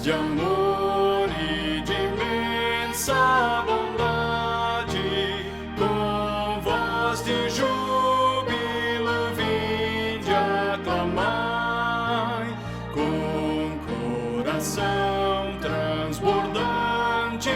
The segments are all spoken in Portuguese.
de amor e de imensa bondade, com voz de júbilo vinde aclamai, com coração transbordante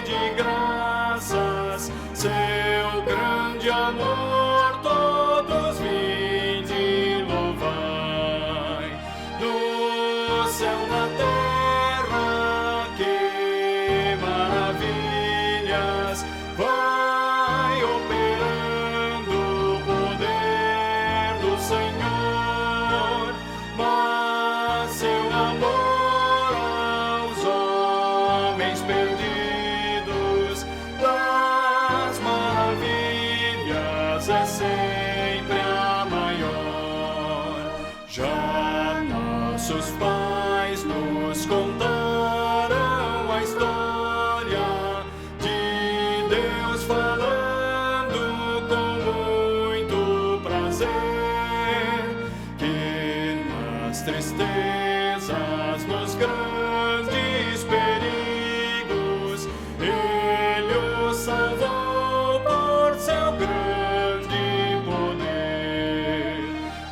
de graças, seu grande amor todos vinde louvai. Do céu na terra, que maravilhas vai operando o poder do Senhor, mas seu amor aos homens perdidos das maravilhas é sempre a maior. Já nossos pais nos contaram a história de Deus falando com muito prazer, que nas tristezas, nos grandes perigos, Ele os salvou por seu grande poder.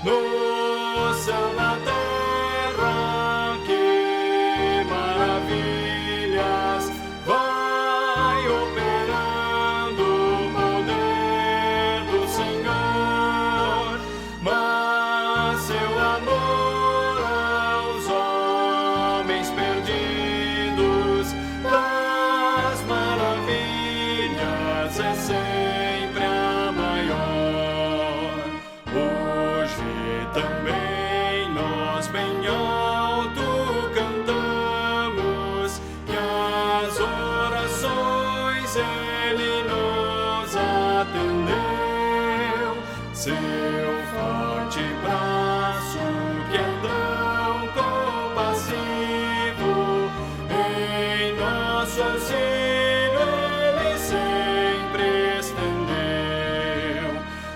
No céu, na terra, que maravilhas vai operando o poder do Senhor, mas seu amor aos homens perdidos das maravilhas é sempre a maior. Hoje também nós bem alto cantamos que as orações Ele nos atendeu. Seu forte braço que é tão compassivo, em nosso auxílio Ele sempre estendeu.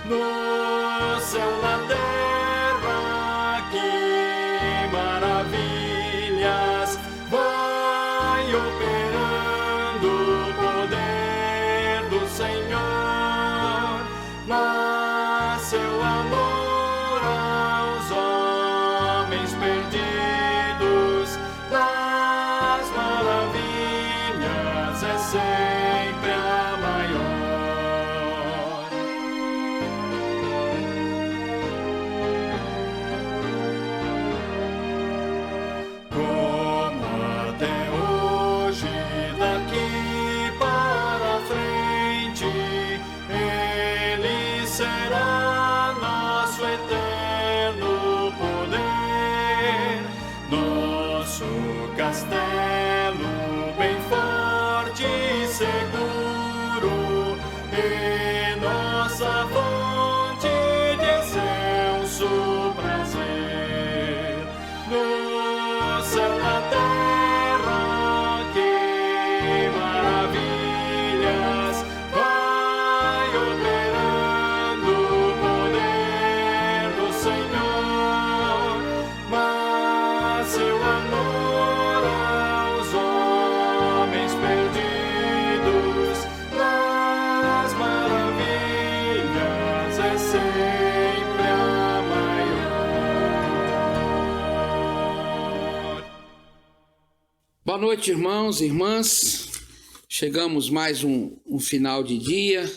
No céu, na terra, que maravilhas vai operando o poder do Senhor, mas seu amor aos homens perdidos das maravilhas é sempre a maior. Como até hoje, daqui para frente, Ele será nosso eterno poder, nosso castelo bem forte e seguro, e nossa fonte de excelso prazer. No céu, na terra, que maravilhas vai operando o poder do Senhor, mas seu amor aos homens perdidos das maravilhas é sempre a maior. Boa noite, irmãos e irmãs. Chegamos mais um final de dia,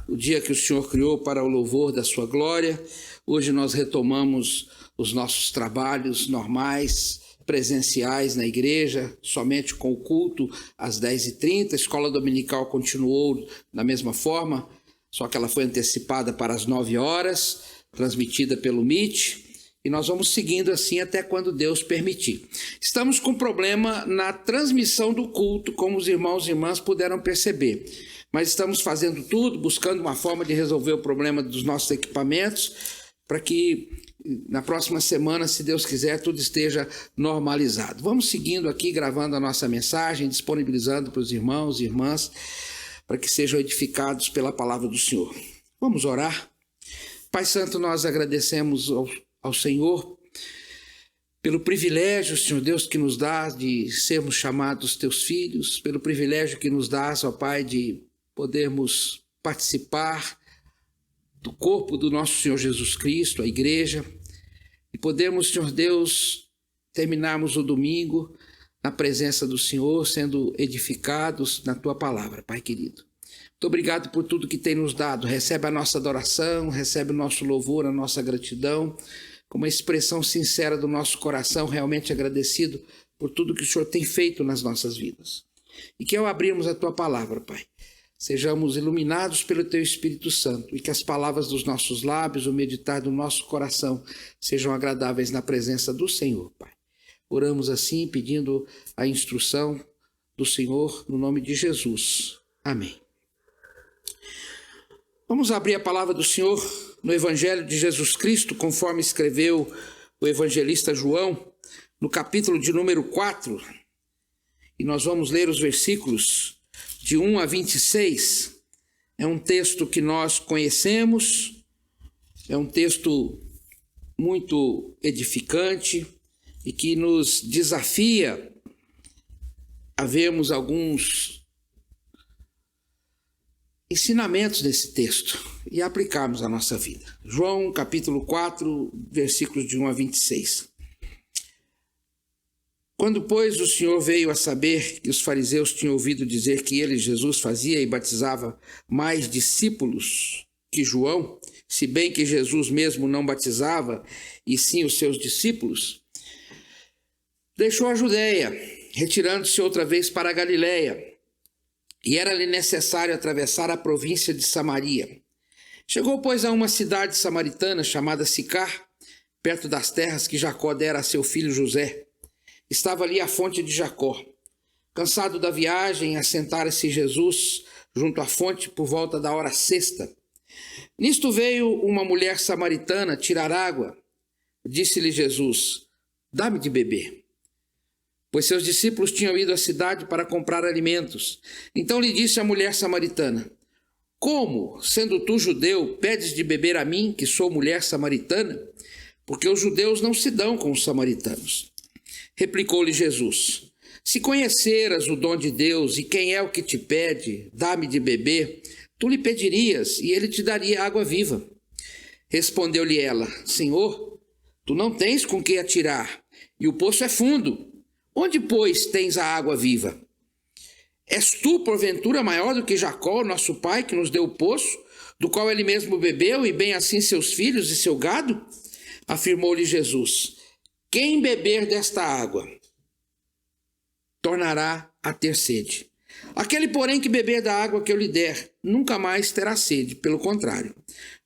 o dia que o Senhor criou para o louvor da sua glória. Hoje nós retomamos os nossos trabalhos normais, presenciais na igreja, somente com o culto às 10h30. A escola dominical continuou da mesma forma, só que ela foi antecipada para as 9 horas, transmitida pelo Meet. E nós vamos seguindo assim até quando Deus permitir. Estamos com problema na transmissão do culto, como os irmãos e irmãs puderam perceber. Mas estamos fazendo tudo, buscando uma forma de resolver o problema dos nossos equipamentos, para que na próxima semana, se Deus quiser, tudo esteja normalizado. Vamos seguindo aqui, gravando a nossa mensagem, disponibilizando para os irmãos e irmãs, para que sejam edificados pela palavra do Senhor. Vamos orar? Pai Santo, nós agradecemos ao Senhor pelo privilégio, Senhor Deus, que nos dá de sermos chamados teus filhos, pelo privilégio que nos dás, ó Pai, de podermos participar do corpo do nosso Senhor Jesus Cristo, a igreja, e podemos, Senhor Deus, terminarmos o domingo na presença do Senhor, sendo edificados na tua palavra, Pai querido. Muito obrigado por tudo que tem nos dado. Recebe a nossa adoração, recebe o nosso louvor, a nossa gratidão, com uma expressão sincera do nosso coração, realmente agradecido por tudo que o Senhor tem feito nas nossas vidas. E que ao abrirmos a tua palavra, Pai, sejamos iluminados pelo teu Espírito Santo e que as palavras dos nossos lábios, o meditar do nosso coração, sejam agradáveis na presença do Senhor, Pai. Oramos assim, pedindo a instrução do Senhor, no nome de Jesus. Amém. Vamos abrir a palavra do Senhor no Evangelho de Jesus Cristo, conforme escreveu o evangelista João, no capítulo de número 4, e nós vamos ler os versículos de 1 a 26. É um texto que nós conhecemos, é um texto muito edificante e que nos desafia a vermos alguns ensinamentos desse texto e aplicarmos à nossa vida. João, capítulo 4, versículos de 1 a 26. Quando, pois, o Senhor veio a saber que os fariseus tinham ouvido dizer que ele, Jesus, fazia e batizava mais discípulos que João, se bem que Jesus mesmo não batizava, e sim os seus discípulos, deixou a Judéia, retirando-se outra vez para a Galiléia, e era-lhe necessário atravessar a província de Samaria. Chegou, pois, a uma cidade samaritana chamada Sicar, perto das terras que Jacó dera a seu filho José. Estava ali a fonte de Jacó. Cansado da viagem, assentara-se Jesus junto à fonte por volta da hora sexta. Nisto veio uma mulher samaritana tirar água. Disse-lhe Jesus: dá-me de beber. Pois seus discípulos tinham ido à cidade para comprar alimentos. Então lhe disse a mulher samaritana: como, sendo tu judeu, pedes de beber a mim, que sou mulher samaritana? Porque os judeus não se dão com os samaritanos. Replicou-lhe Jesus: se conheceras o dom de Deus e quem é o que te pede, dá-me de beber, tu lhe pedirias e ele te daria água viva. Respondeu-lhe ela: Senhor, tu não tens com que atirar, e o poço é fundo. Onde, pois, tens a água viva? És tu, porventura, maior do que Jacó, nosso pai, que nos deu o poço, do qual ele mesmo bebeu, e bem assim seus filhos e seu gado? Afirmou-lhe Jesus: quem beber desta água tornará a ter sede. Aquele, porém, que beber da água que eu lhe der, nunca mais terá sede. Pelo contrário,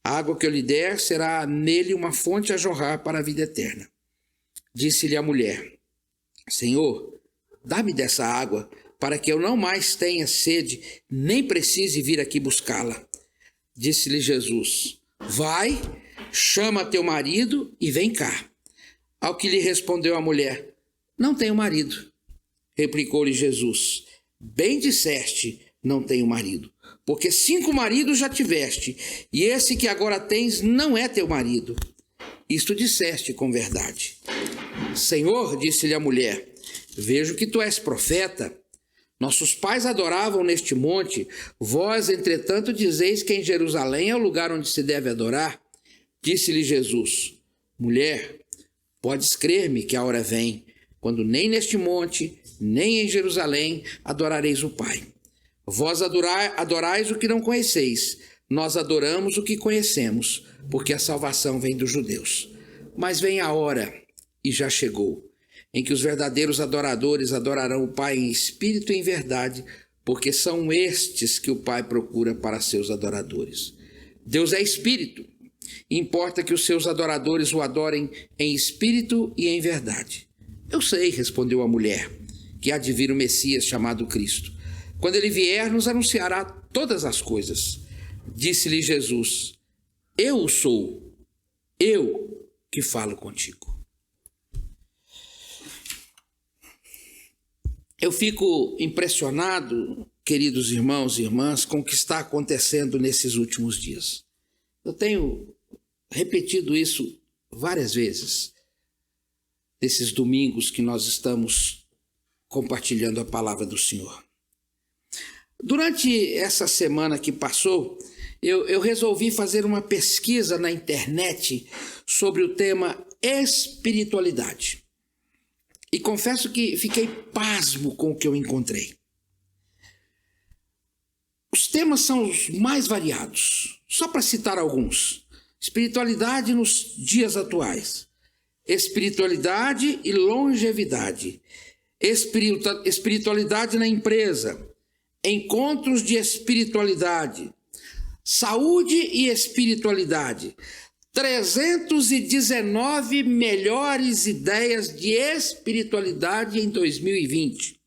a água que eu lhe der será nele uma fonte a jorrar para a vida eterna. Disse-lhe a mulher: Senhor, dá-me dessa água, para que eu não mais tenha sede, nem precise vir aqui buscá-la. Disse-lhe Jesus: vai, chama teu marido e vem cá. Ao que lhe respondeu a mulher: não tenho marido. Replicou-lhe Jesus: bem disseste, não tenho marido, porque 5 maridos já tiveste, e esse que agora tens não é teu marido. Isto disseste com verdade. Senhor, disse-lhe a mulher, vejo que tu és profeta. Nossos pais adoravam neste monte, vós, entretanto, dizeis que em Jerusalém é o lugar onde se deve adorar. Disse-lhe Jesus: mulher, podes crer-me que a hora vem, quando nem neste monte, nem em Jerusalém adorareis o Pai. Vós adorais o que não conheceis, nós adoramos o que conhecemos, porque a salvação vem dos judeus. Mas vem a hora, e já chegou, em que os verdadeiros adoradores adorarão o Pai em espírito e em verdade, porque são estes que o Pai procura para seus adoradores. Deus é espírito, e importa que os seus adoradores o adorem em espírito e em verdade. Eu sei, respondeu a mulher, que há de vir o Messias chamado Cristo. Quando ele vier, nos anunciará todas as coisas. Disse-lhe Jesus: eu sou, eu que falo contigo. Eu fico impressionado, queridos irmãos e irmãs, com o que está acontecendo nesses últimos dias. Eu tenho repetido isso várias vezes. desses domingos que nós estamos compartilhando a palavra do Senhor. Durante essa semana que passou, eu resolvi fazer uma pesquisa na internet sobre o tema espiritualidade. E confesso que fiquei pasmo com o que eu encontrei. Os temas são os mais variados, só para citar alguns. Espiritualidade nos dias atuais, espiritualidade e longevidade, espiritualidade na empresa, encontros de espiritualidade, saúde e espiritualidade, 319 melhores ideias de espiritualidade em 2020,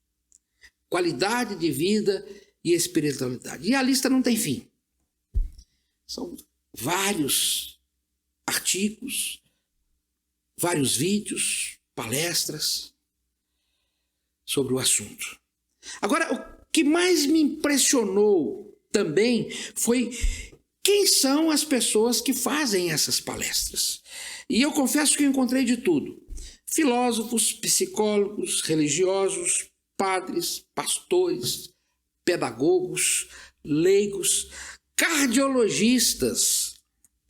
qualidade de vida e espiritualidade. E a lista não tem fim. São vários artigos, vários vídeos, palestras sobre o assunto. Agora, o que mais me impressionou também foi quem são as pessoas que fazem essas palestras. E eu confesso que eu encontrei de tudo: filósofos, psicólogos, religiosos, padres, pastores, pedagogos, leigos, cardiologistas,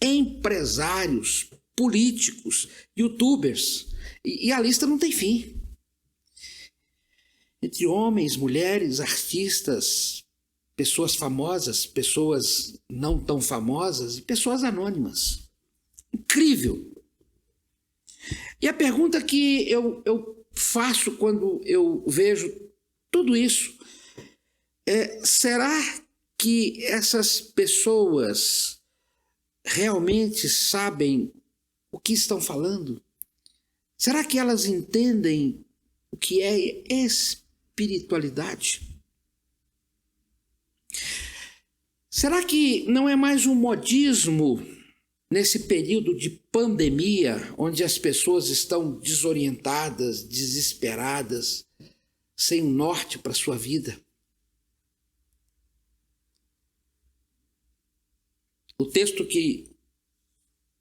empresários, políticos, youtubers, e a lista não tem fim. Entre homens, mulheres, artistas, pessoas famosas, pessoas não tão famosas e pessoas anônimas. Incrível! E a pergunta que eu faço quando eu vejo tudo isso é: será que essas pessoas realmente sabem o que estão falando? Será que elas entendem o que é espiritualidade? Será que não é mais um modismo nesse período de pandemia, onde as pessoas estão desorientadas, desesperadas, sem um norte para a sua vida? O texto que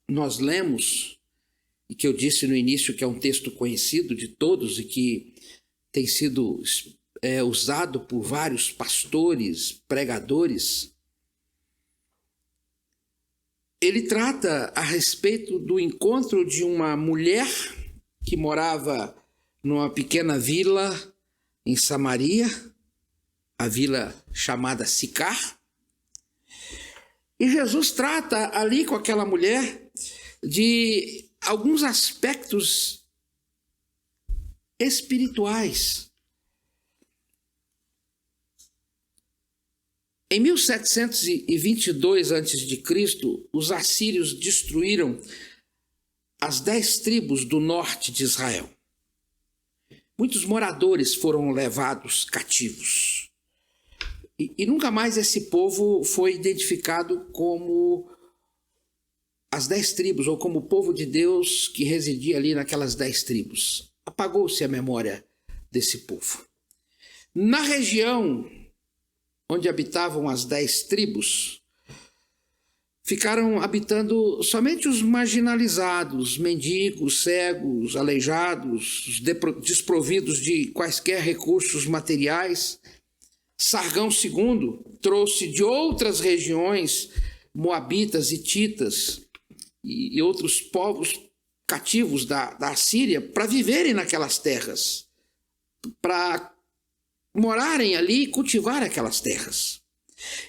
nós lemos, e que eu disse no início que é um texto conhecido de todos e que tem sido usado por vários pastores, pregadores, ele trata a respeito do encontro de uma mulher que morava numa pequena vila em Samaria, a vila chamada Sicar. E Jesus trata ali com aquela mulher de alguns aspectos espirituais. Em 1722 a.C., os assírios destruíram as 10 tribos do norte de Israel. Muitos moradores foram levados cativos. E nunca mais esse povo foi identificado como as 10 tribos, ou como o povo de Deus que residia ali naquelas 10 tribos. Apagou-se a memória desse povo. Na região onde habitavam as 10 tribos, ficaram habitando somente os marginalizados, mendigos, cegos, aleijados, desprovidos de quaisquer recursos materiais. Sargão II trouxe de outras regiões, moabitas, hititas e outros povos cativos da Síria, para viverem naquelas terras, para morarem ali e cultivar aquelas terras.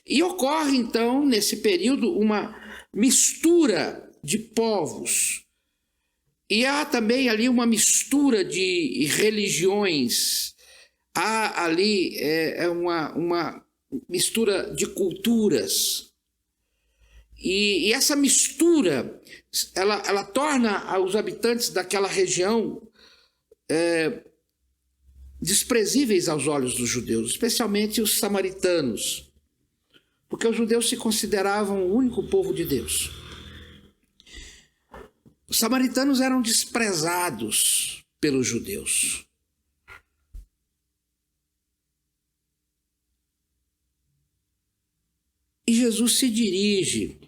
E ocorre, então, nesse período, uma mistura de povos. E há também ali uma mistura de religiões. Há ali uma mistura de culturas. E essa mistura, ela torna os habitantes daquela região desprezíveis aos olhos dos judeus, especialmente os samaritanos, porque os judeus se consideravam o único povo de Deus. Os samaritanos eram desprezados pelos judeus. E Jesus se dirige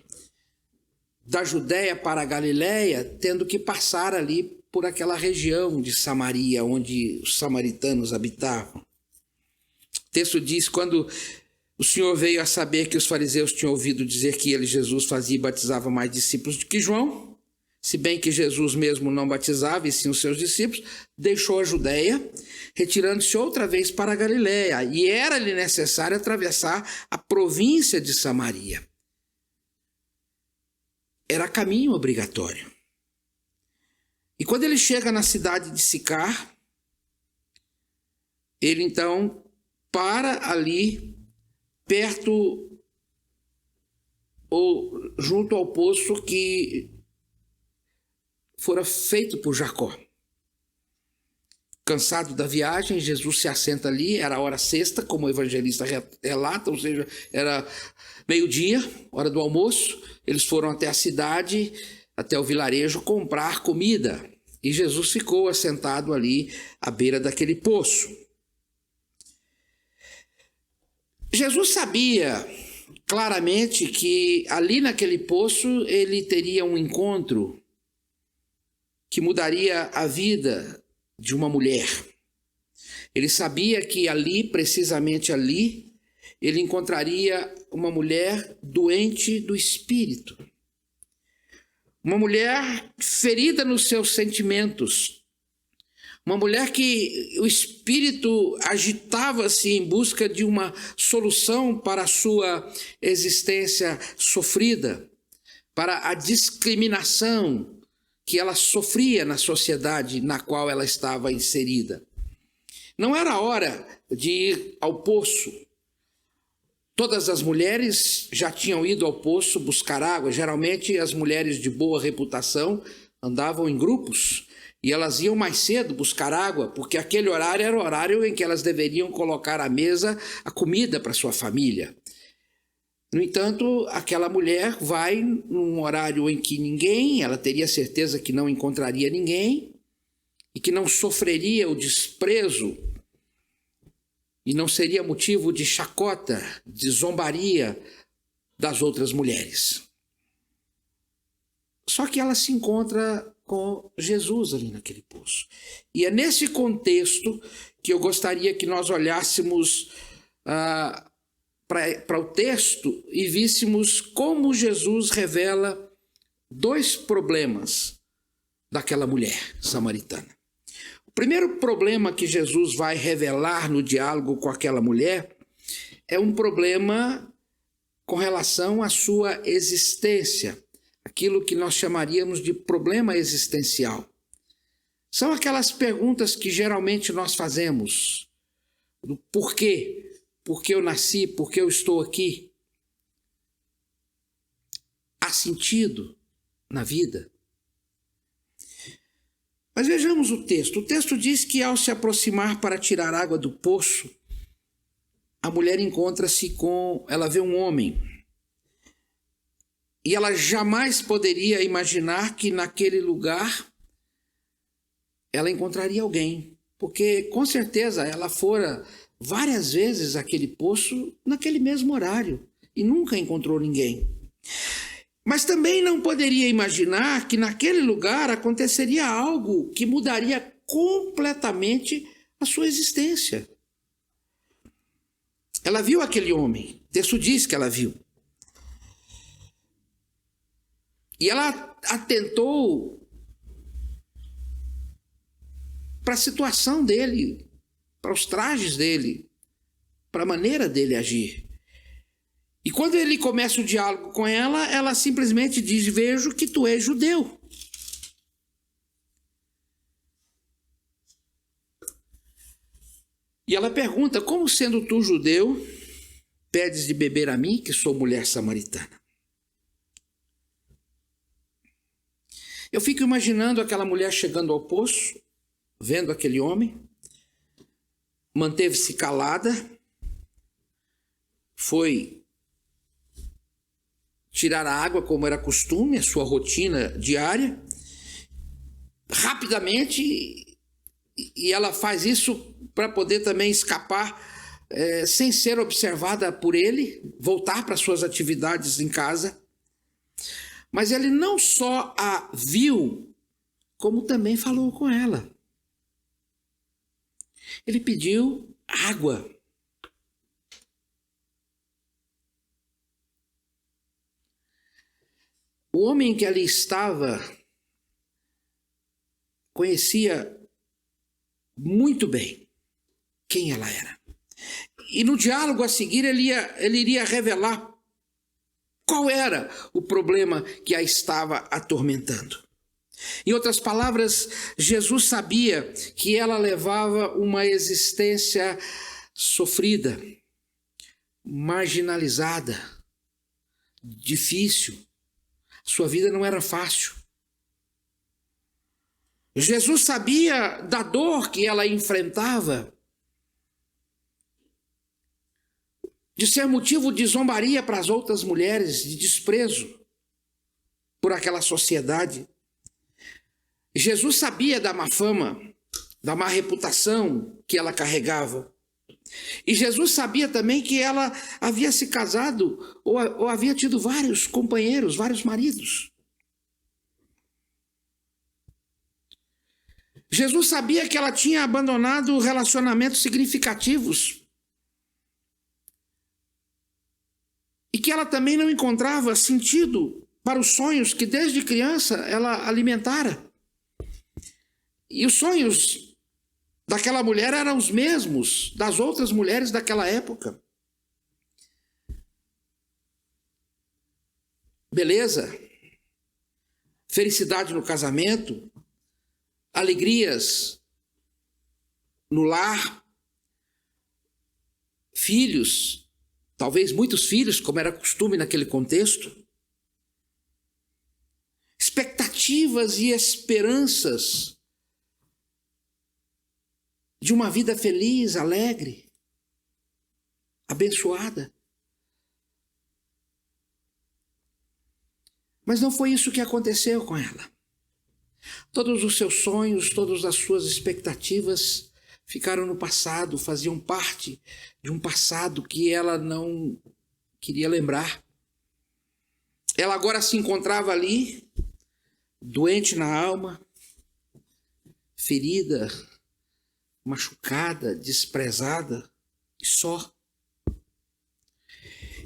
da Judéia para a Galiléia, tendo que passar ali por aquela região de Samaria, onde os samaritanos habitavam. O texto diz, quando o Senhor veio a saber que os fariseus tinham ouvido dizer que ele, Jesus, fazia e batizava mais discípulos do que João, se bem que Jesus mesmo não batizava, e sim os seus discípulos, deixou a Judéia, retirando-se outra vez para a Galiléia, e era-lhe necessário atravessar a província de Samaria. Era caminho obrigatório. E quando ele chega na cidade de Sicar, ele então para ali, perto ou junto ao poço que fora feito por Jacó. Cansado da viagem, Jesus se assenta ali, era a hora sexta, como o evangelista relata, ou seja, era meio-dia, hora do almoço. Eles foram até a cidade, até o vilarejo, comprar comida. E Jesus ficou assentado ali à beira daquele poço. Jesus sabia claramente que ali naquele poço ele teria um encontro que mudaria a vida de uma mulher. Ele sabia que ali, precisamente ali, ele encontraria uma mulher doente do espírito. Uma mulher ferida nos seus sentimentos. Uma mulher que o espírito agitava-se em busca de uma solução para a sua existência sofrida, para a discriminação que ela sofria na sociedade na qual ela estava inserida. Não era hora de ir ao poço. Todas as mulheres já tinham ido ao poço buscar água. Geralmente as mulheres de boa reputação andavam em grupos e elas iam mais cedo buscar água, porque aquele horário era o horário em que elas deveriam colocar à mesa a comida para sua família. No entanto, aquela mulher vai num horário em que ela teria certeza que não encontraria ninguém e que não sofreria o desprezo e não seria motivo de chacota, de zombaria das outras mulheres. Só que ela se encontra com Jesus ali naquele poço. E é nesse contexto que eu gostaria que nós olhássemos para o texto e víssemos como Jesus revela dois problemas daquela mulher samaritana. O primeiro problema que Jesus vai revelar no diálogo com aquela mulher é um problema com relação à sua existência, aquilo que nós chamaríamos de problema existencial. São aquelas perguntas que geralmente nós fazemos, do porquê. Por que eu nasci? Por que eu estou aqui? Há sentido na vida? Mas vejamos o texto. O texto diz que ao se aproximar para tirar água do poço, a mulher ela vê um homem. E ela jamais poderia imaginar que naquele lugar ela encontraria alguém. Porque com certeza ela fora várias vezes aquele poço naquele mesmo horário e nunca encontrou ninguém. Mas também não poderia imaginar que naquele lugar aconteceria algo que mudaria completamente a sua existência. Ela viu aquele homem, o texto diz que ela viu. E ela atentou para a situação dele, para os trajes dele, para a maneira dele agir. E quando ele começa o diálogo com ela, ela simplesmente diz: vejo que tu és judeu. E ela pergunta: como sendo tu judeu, pedes de beber a mim, que sou mulher samaritana? Eu fico imaginando aquela mulher chegando ao poço, vendo aquele homem, manteve-se calada, foi tirar a água como era costume, a sua rotina diária, rapidamente, e ela faz isso para poder também escapar, sem ser observada por ele, voltar para suas atividades em casa. Mas ele não só a viu, como também falou com ela. Ele pediu água. O homem que ali estava conhecia muito bem quem ela era. E no diálogo a seguir ele iria revelar qual era o problema que a estava atormentando. Em outras palavras, Jesus sabia que ela levava uma existência sofrida, marginalizada, difícil. Sua vida não era fácil. Jesus sabia da dor que ela enfrentava, de ser motivo de zombaria para as outras mulheres, de desprezo por aquela sociedade. Jesus sabia da má fama, da má reputação que ela carregava. E Jesus sabia também que ela havia se casado ou havia tido vários companheiros, vários maridos. Jesus sabia que ela tinha abandonado relacionamentos significativos e que ela também não encontrava sentido para os sonhos que desde criança ela alimentara. E os sonhos daquela mulher eram os mesmos das outras mulheres daquela época. Beleza, felicidade no casamento, alegrias no lar, filhos, talvez muitos filhos, como era costume naquele contexto, expectativas e esperanças de uma vida feliz, alegre, abençoada. Mas não foi isso que aconteceu com ela. Todos os seus sonhos, todas as suas expectativas ficaram no passado, faziam parte de um passado que ela não queria lembrar. Ela agora se encontrava ali, doente na alma, ferida, machucada, desprezada e só.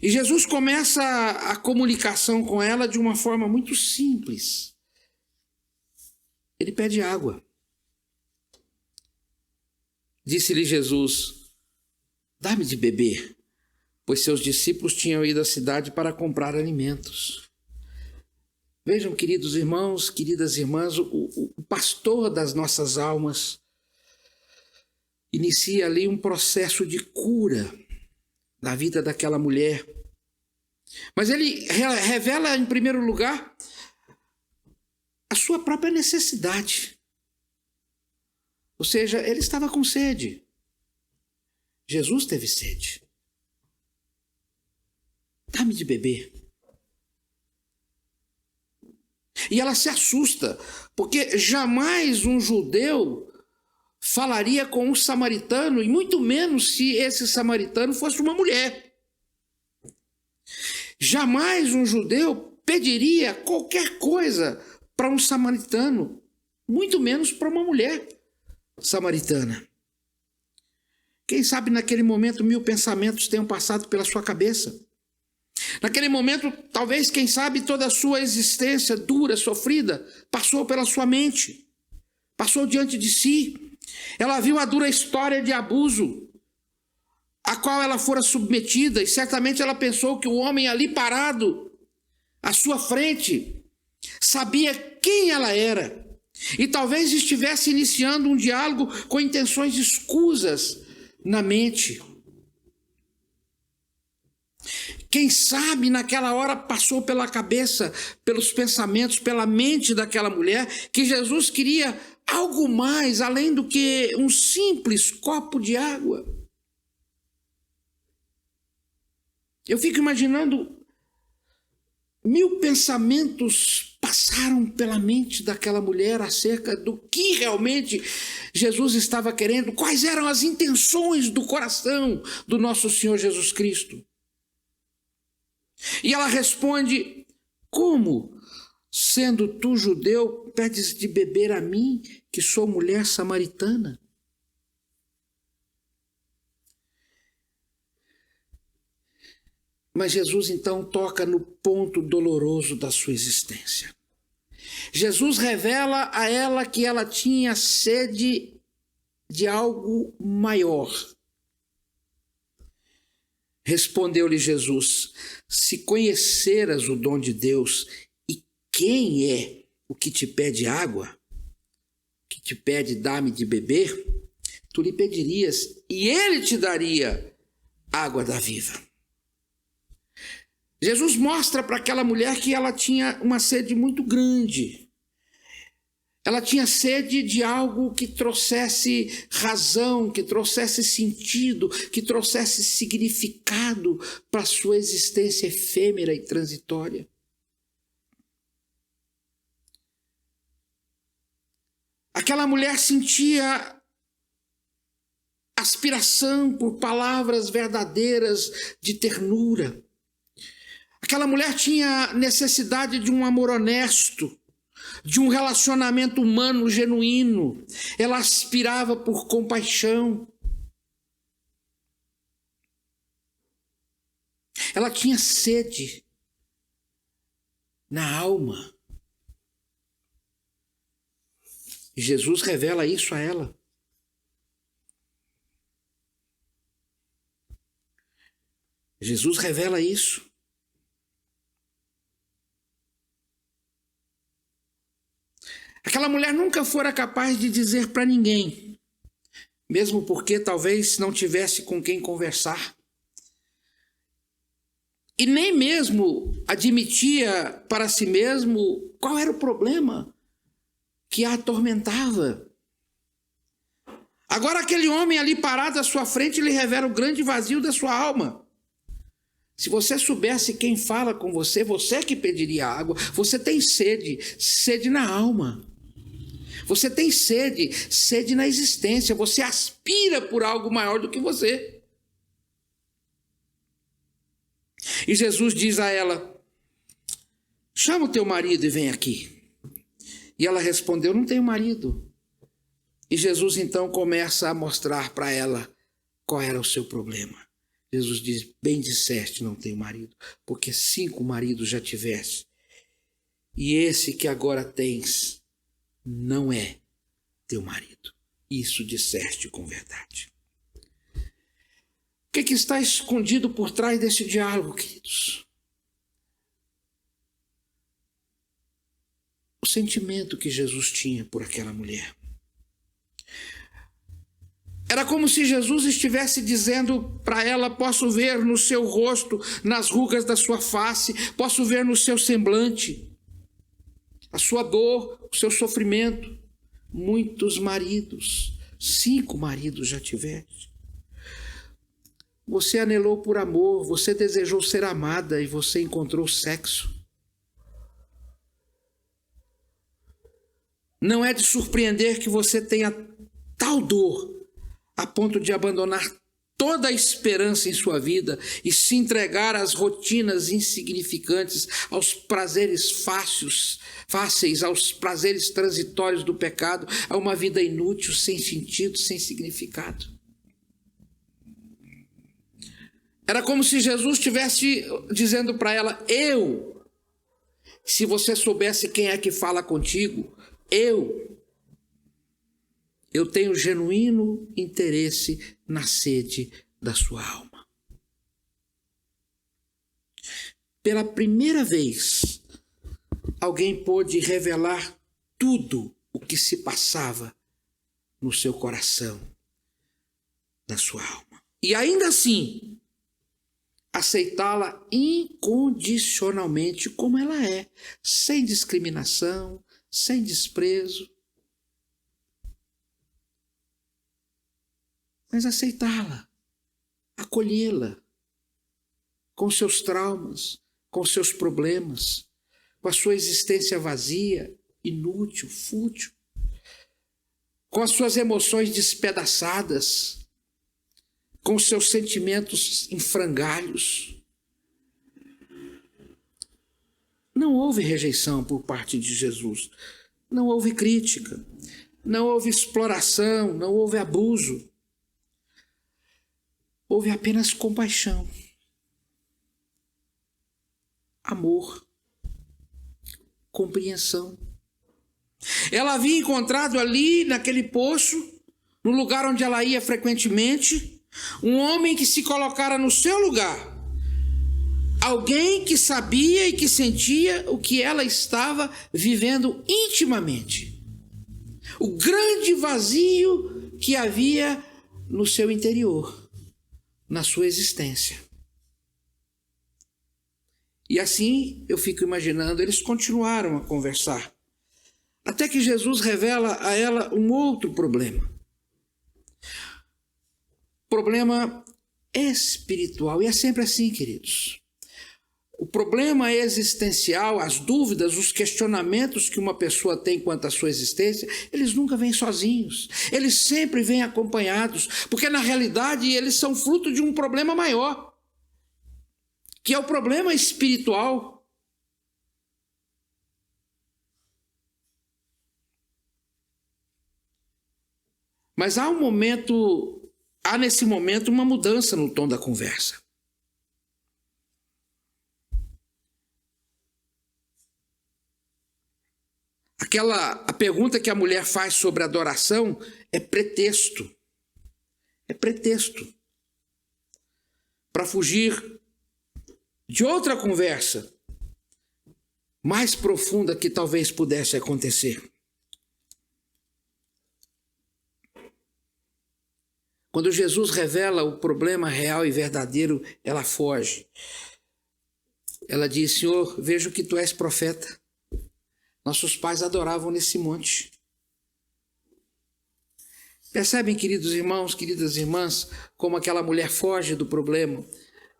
E Jesus começa a comunicação com ela de uma forma muito simples. Ele pede água. Disse-lhe Jesus: dá-me de beber, pois seus discípulos tinham ido à cidade para comprar alimentos. Vejam, queridos irmãos, queridas irmãs, o pastor das nossas almas inicia ali um processo de cura na vida daquela mulher. Mas ele revela, em primeiro lugar, a sua própria necessidade. Ou seja, ele estava com sede. Jesus teve sede. Dá-me de beber. E ela se assusta, porque jamais um judeu falaria com um samaritano, e muito menos se esse samaritano fosse uma mulher. Jamais um judeu pediria qualquer coisa para um samaritano, muito menos para uma mulher samaritana. Quem sabe naquele momento 1000 pensamentos tenham passado pela sua cabeça. Naquele momento, talvez, quem sabe, toda a sua existência dura, sofrida, passou pela sua mente, passou diante de si. Ela viu a dura história de abuso a qual ela fora submetida, e certamente ela pensou que o homem ali parado à sua frente sabia quem ela era, e talvez estivesse iniciando um diálogo com intenções escusas na mente. Quem sabe naquela hora passou pela cabeça, pelos pensamentos, pela mente daquela mulher, que Jesus queria algo mais além do que um simples copo de água. Eu fico imaginando, 1000 pensamentos passaram pela mente daquela mulher acerca do que realmente Jesus estava querendo, quais eram as intenções do coração do nosso Senhor Jesus Cristo. E ela responde: como? Sendo tu judeu, pedes de beber a mim, que sou mulher samaritana? Mas Jesus então toca no ponto doloroso da sua existência. Jesus revela a ela que ela tinha sede de algo maior. Respondeu-lhe Jesus: se conheceras o dom de Deus e quem é o que te pede água, que te pede dá-me de beber, tu lhe pedirias e ele te daria água da vida. Jesus mostra para aquela mulher que ela tinha uma sede muito grande. Ela tinha sede de algo que trouxesse razão, que trouxesse sentido, que trouxesse significado para a sua existência efêmera e transitória. Aquela mulher sentia aspiração por palavras verdadeiras de ternura. Aquela mulher tinha necessidade de um amor honesto, de um relacionamento humano genuíno. Ela aspirava por compaixão. Ela tinha sede na alma. E Jesus revela isso a ela. Jesus revela isso. Aquela mulher nunca fora capaz de dizer para ninguém, mesmo porque talvez não tivesse com quem conversar. E nem mesmo admitia para si mesmo qual era o problema que a atormentava. Agora aquele homem ali parado à sua frente lhe revela o grande vazio da sua alma. Se você soubesse quem fala com você, você que pediria água. Você tem sede, sede na alma. Você tem sede, sede na existência. Você aspira por algo maior do que você. E Jesus diz a ela: chama o teu marido e vem aqui. E ela respondeu: não tenho marido. E Jesus então começa a mostrar para ela qual era o seu problema. Jesus diz: bem disseste, não tenho marido, porque 5 maridos já tiveste. E esse que agora tens não é teu marido. Isso disseste com verdade. O que está escondido por trás desse diálogo, queridos? O sentimento que Jesus tinha por aquela mulher. Era como se Jesus estivesse dizendo para ela: posso ver no seu rosto, nas rugas da sua face, posso ver no seu semblante a sua dor, o seu sofrimento. Muitos maridos, 5 maridos já tiveste. Você anelou por amor, você desejou ser amada e você encontrou sexo. Não é de surpreender que você tenha tal dor a ponto de abandonar toda a esperança em sua vida e se entregar às rotinas insignificantes, aos prazeres fáceis, aos prazeres transitórios do pecado, a uma vida inútil, sem sentido, sem significado. Era como se Jesus estivesse dizendo para ela: se você soubesse quem é que fala contigo, eu tenho genuíno interesse na sede da sua alma. Pela primeira vez, alguém pôde revelar tudo o que se passava no seu coração, na sua alma. E ainda assim, aceitá-la incondicionalmente como ela é, sem discriminação, sem desprezo. Mas aceitá-la, acolhê-la, com seus traumas, com seus problemas, com a sua existência vazia, inútil, fútil, com as suas emoções despedaçadas, com os seus sentimentos em frangalhos. não houve rejeição por parte de Jesus, não houve crítica, não houve exploração, não houve abuso. Houve apenas compaixão, amor, compreensão. Ela havia encontrado ali, naquele poço, no lugar onde ela ia frequentemente, um homem que se colocara no seu lugar. Alguém que sabia e que sentia o que ela estava vivendo intimamente. O grande vazio que havia no seu interior, na sua existência. E assim, eu fico imaginando, eles continuaram a conversar. Até que Jesus revela a ela um outro problema. Problema espiritual. E é sempre assim, queridos. O problema existencial, as dúvidas, os questionamentos que uma pessoa tem quanto à sua existência, eles nunca vêm sozinhos. Eles sempre vêm acompanhados, porque na realidade eles são fruto de um problema maior, que é o problema espiritual. Mas há nesse momento uma mudança no tom da conversa. A pergunta que a mulher faz sobre adoração é pretexto. É pretexto para fugir de outra conversa mais profunda que talvez pudesse acontecer. Quando Jesus revela o problema real e verdadeiro, ela foge. Ela diz: Senhor, vejo que tu és profeta. Nossos pais adoravam nesse monte. Percebem, queridos irmãos, queridas irmãs, como aquela mulher foge do problema?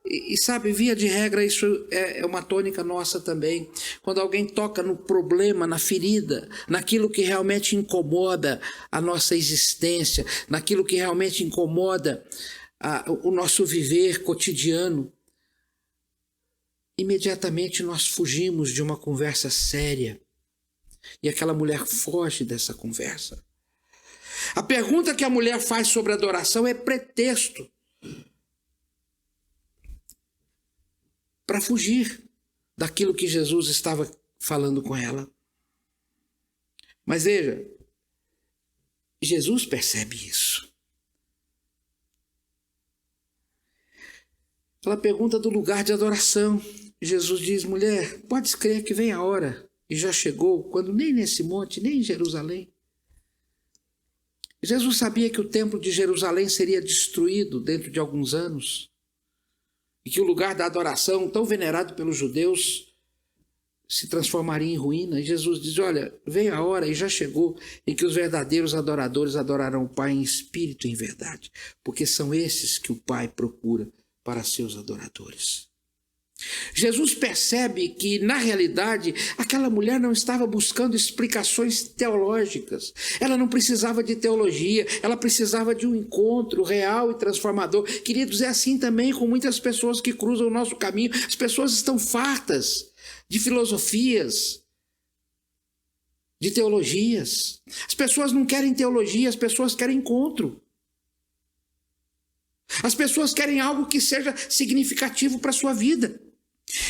E sabe, via de regra, isso é uma tônica nossa também. Quando alguém toca no problema, na ferida, naquilo que realmente incomoda a nossa existência, naquilo que realmente incomoda o nosso viver cotidiano, imediatamente nós fugimos de uma conversa séria. E aquela mulher foge dessa conversa. A pergunta que a mulher faz sobre adoração é pretexto para fugir daquilo que Jesus estava falando com ela. Mas veja, Jesus percebe isso. Ela pergunta do lugar de adoração. Jesus diz: mulher, podes crer que vem a hora, e já chegou, quando nem nesse monte, nem em Jerusalém. Jesus sabia que o templo de Jerusalém seria destruído dentro de alguns anos, e que o lugar da adoração, tão venerado pelos judeus, se transformaria em ruína. E Jesus diz: olha, vem a hora, e já chegou, em que os verdadeiros adoradores adorarão o Pai em espírito e em verdade, porque são esses que o Pai procura para seus adoradores. Jesus percebe que, na realidade, aquela mulher não estava buscando explicações teológicas. Ela não precisava de teologia, ela precisava de um encontro real e transformador. Queridos, é assim também com muitas pessoas que cruzam o nosso caminho. As pessoas estão fartas de filosofias, de teologias. As pessoas não querem teologia, as pessoas querem encontro. As pessoas querem algo que seja significativo para a sua vida.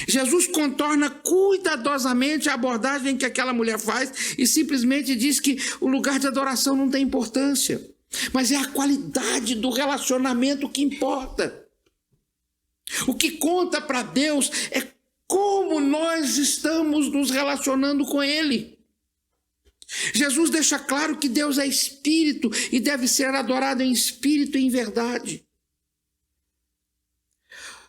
Jesus contorna cuidadosamente a abordagem que aquela mulher faz e simplesmente diz que o lugar de adoração não tem importância, mas é a qualidade do relacionamento que importa. O que conta para Deus é como nós estamos nos relacionando com Ele. Jesus deixa claro que Deus é espírito e deve ser adorado em espírito e em verdade.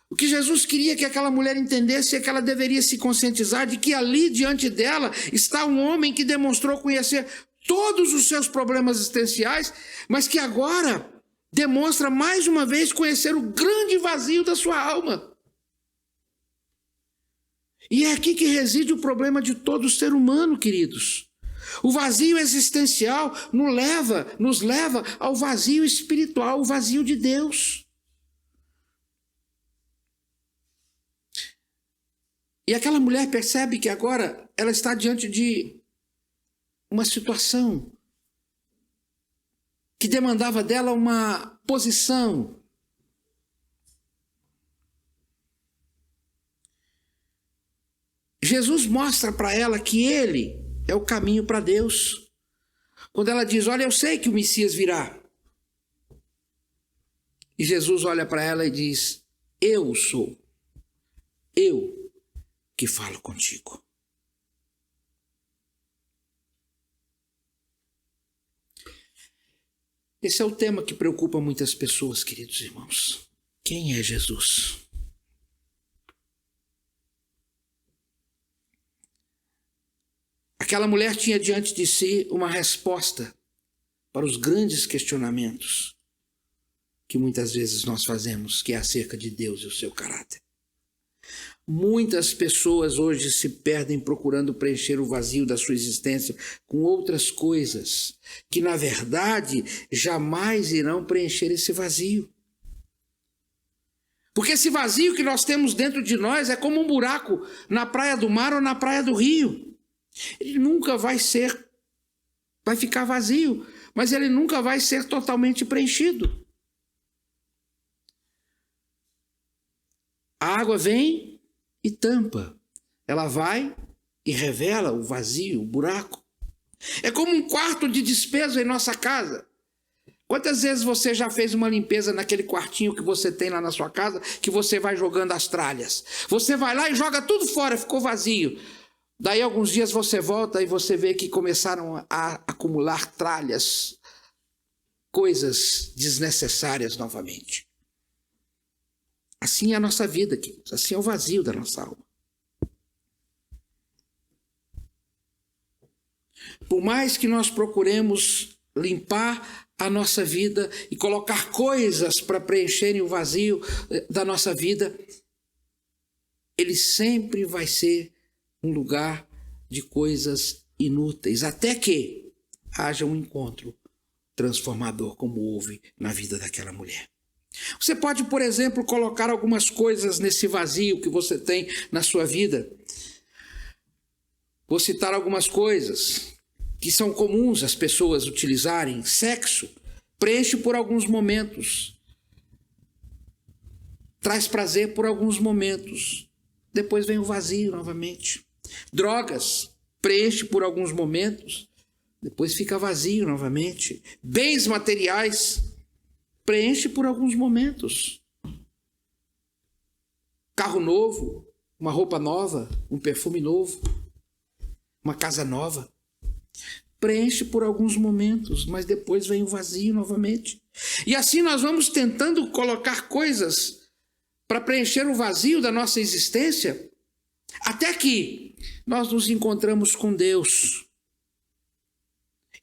O que Jesus queria que aquela mulher entendesse é que ela deveria se conscientizar de que ali diante dela está um homem que demonstrou conhecer todos os seus problemas existenciais, mas que agora demonstra mais uma vez conhecer o grande vazio da sua alma. E é aqui que reside o problema de todo ser humano, queridos. O vazio existencial nos leva ao vazio espiritual, o vazio de Deus. E aquela mulher percebe que agora ela está diante de uma situação que demandava dela uma posição. Jesus mostra para ela que ele é o caminho para Deus. Quando ela diz, olha, eu sei que o Messias virá. E Jesus olha para ela e diz, eu sou. Eu que falo contigo. Esse é o tema que preocupa muitas pessoas, queridos irmãos. Quem é Jesus? Aquela mulher tinha diante de si uma resposta para os grandes questionamentos que muitas vezes nós fazemos, que é acerca de Deus e o seu caráter. Muitas pessoas hoje se perdem procurando preencher o vazio da sua existência com outras coisas, que na verdade jamais irão preencher esse vazio. Porque esse vazio que nós temos dentro de nós é como um buraco na praia do mar ou na praia do rio. Ele nunca vai ficar vazio, mas ele nunca vai ser totalmente preenchido. A água vem e tampa. Ela vai e revela o vazio, o buraco. É como um quarto de despesa em nossa casa. Quantas vezes você já fez uma limpeza naquele quartinho que você tem lá na sua casa, que você vai jogando as tralhas? Você vai lá e joga tudo fora, ficou vazio. Daí alguns dias você volta e você vê que começaram a acumular tralhas, coisas desnecessárias novamente. Assim é a nossa vida, queridos. Assim é o vazio da nossa alma. Por mais que nós procuremos limpar a nossa vida e colocar coisas para preencherem o vazio da nossa vida, ele sempre vai ser um lugar de coisas inúteis, até que haja um encontro transformador, como houve na vida daquela mulher. Você pode, por exemplo, colocar algumas coisas nesse vazio que você tem na sua vida. Vou citar algumas coisas que são comuns as pessoas utilizarem. Sexo preenche por alguns momentos, traz prazer por alguns momentos, depois vem o vazio novamente. Drogas preenche por alguns momentos, depois fica vazio novamente. Bens materiais preenche por alguns momentos. Carro novo, uma roupa nova, um perfume novo, uma casa nova. Preenche por alguns momentos, mas depois vem o vazio novamente. E assim nós vamos tentando colocar coisas para preencher o vazio da nossa existência, até que nós nos encontramos com Deus.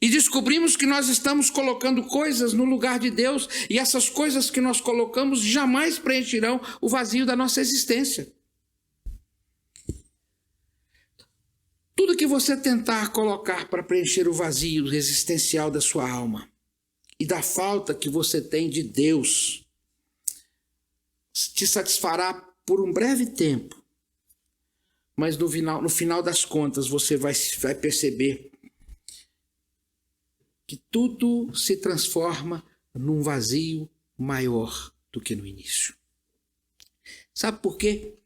E descobrimos que nós estamos colocando coisas no lugar de Deus, e essas coisas que nós colocamos jamais preencherão o vazio da nossa existência. Tudo que você tentar colocar para preencher o vazio existencial da sua alma e da falta que você tem de Deus, te satisfará por um breve tempo, mas no final das contas você vai perceber que tudo se transforma num vazio maior do que no início. Sabe por quê?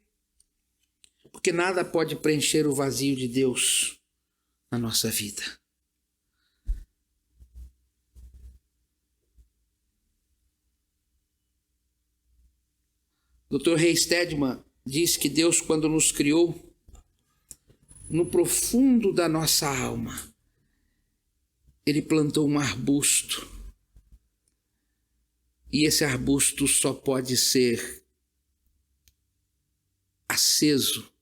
Porque nada pode preencher o vazio de Deus na nossa vida. Dr. Ray Stedman diz que Deus, quando nos criou, no profundo da nossa alma, Ele plantou um arbusto. E esse arbusto só pode ser aceso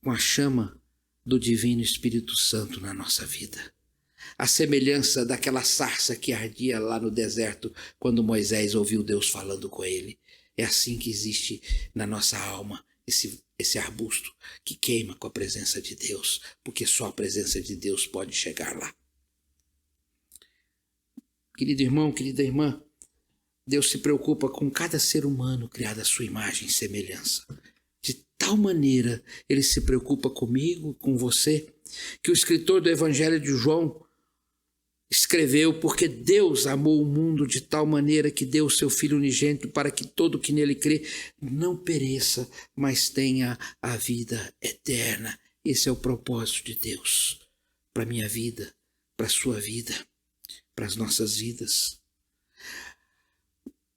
com a chama do Divino Espírito Santo na nossa vida. A semelhança daquela sarça que ardia lá no deserto quando Moisés ouviu Deus falando com ele. É assim que existe na nossa alma esse arbusto que queima com a presença de Deus, porque só a presença de Deus pode chegar lá. Querido irmão, querida irmã, Deus se preocupa com cada ser humano criado à sua imagem e semelhança. De tal maneira, ele se preocupa comigo, com você, que o escritor do Evangelho de João escreveu: porque Deus amou o mundo de tal maneira que deu o seu Filho unigênito para que todo que nele crê não pereça, mas tenha a vida eterna. Esse é o propósito de Deus para a minha vida, para a sua vida, para as nossas vidas.